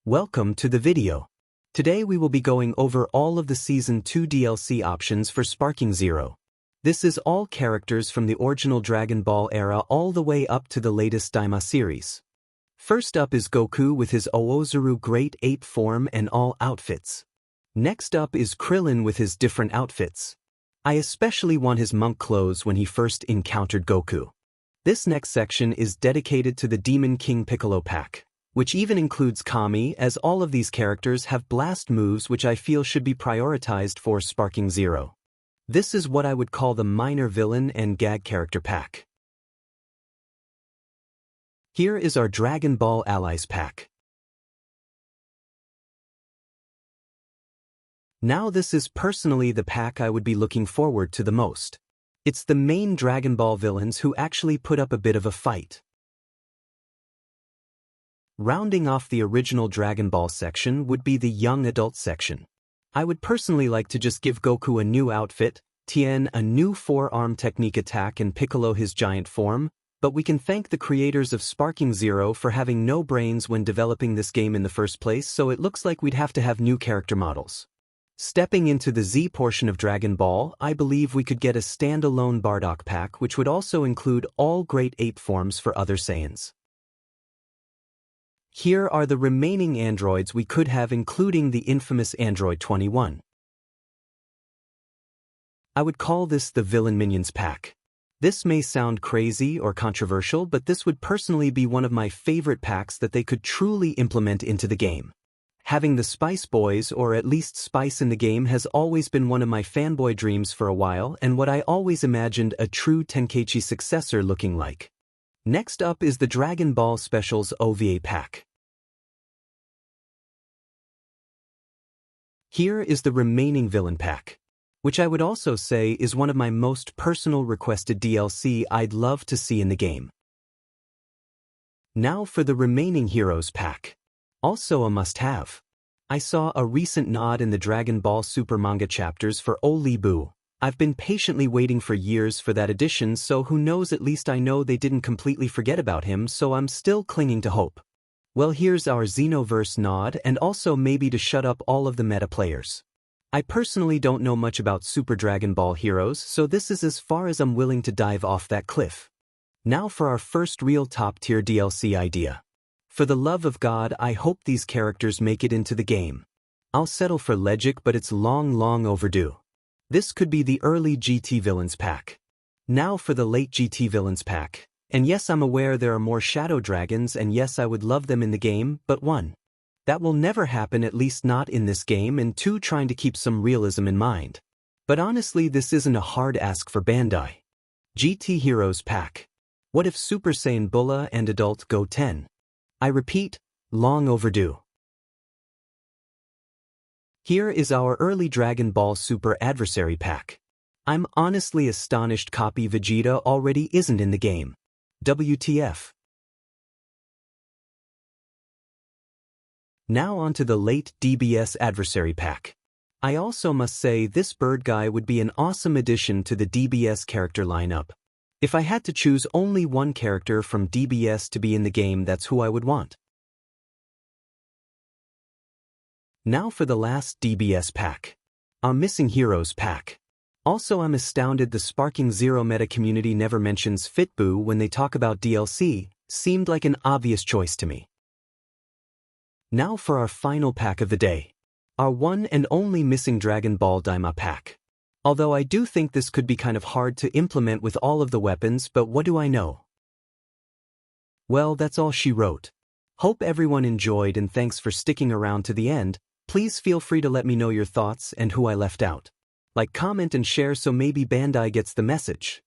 Welcome to the video. Today we will be going over all of the Season 2 DLC options for Sparking Zero. This is all characters from the original Dragon Ball era all the way up to the latest Daima series. First up is Goku with his Oozuru Great Ape form and all outfits. Next up is Krillin with his different outfits. I especially want his monk clothes when he first encountered Goku. This next section is dedicated to the Demon King Piccolo pack, which even includes Kami, as all of these characters have blast moves which I feel should be prioritized for Sparking Zero. This is what I would call the minor villain and gag character pack. Here is our Dragon Ball Allies pack. Now this is personally the pack I would be looking forward to the most. It's the main Dragon Ball villains who actually put up a bit of a fight. Rounding off the original Dragon Ball section would be the young adult section. I would personally like to just give Goku a new outfit, Tien a new forearm technique attack and Piccolo his giant form, but we can thank the creators of Sparking Zero for having no brains when developing this game in the first place, so it looks like we'd have to have new character models. Stepping into the Z portion of Dragon Ball, I believe we could get a standalone Bardock pack which would also include all great ape forms for other Saiyans. Here are the remaining androids we could have, including the infamous Android 21. I would call this the Villain Minions pack. This may sound crazy or controversial, but this would personally be one of my favorite packs that they could truly implement into the game. Having the Spice Boys, or at least Spice in the game, has always been one of my fanboy dreams for a while and what I always imagined a true Tenkaichi successor looking like. Next up is the Dragon Ball Specials OVA pack. Here is the remaining villain pack, which I would also say is one of my most personal requested DLC I'd love to see in the game. Now for the remaining heroes pack. Also a must-have. I saw a recent nod in the Dragon Ball Super manga chapters for Oli Buu. I've been patiently waiting for years for that addition, so who knows, at least I know they didn't completely forget about him, so I'm still clinging to hope. Well, here's our Xenoverse nod, and also maybe to shut up all of the meta players. I personally don't know much about Super Dragon Ball heroes, so this is as far as I'm willing to dive off that cliff. Now for our first real top-tier DLC idea. For the love of God, I hope these characters make it into the game. I'll settle for Legic, but it's long overdue. This could be the early GT Villains pack. Now for the late GT Villains pack. And yes, I'm aware there are more Shadow Dragons, and yes, I would love them in the game, but 1. That will never happen, at least not in this game, and 2. Trying to keep some realism in mind. But honestly, this isn't a hard ask for Bandai. GT Heroes pack. What if Super Saiyan Bulla and Adult Go 10? I repeat, long overdue. Here is our early Dragon Ball Super Adversary pack. I'm honestly astonished Copy Vegeta already isn't in the game. WTF. Now on to the late DBS Adversary pack. I also must say this bird guy would be an awesome addition to the DBS character lineup. If I had to choose only one character from DBS to be in the game, that's who I would want. Now for the last DBS pack. Our Missing Heroes pack. Also, I'm astounded the Sparking Zero meta community never mentions Fit-Buu when they talk about DLC. Seemed like an obvious choice to me. Now for our final pack of the day. Our one and only Missing Dragon Ball Daima pack. Although I do think this could be kind of hard to implement with all of the weapons, but what do I know? Well, that's all she wrote. Hope everyone enjoyed, and thanks for sticking around to the end. Please feel free to let me know your thoughts and who I left out. Like, comment and share so maybe Bandai gets the message.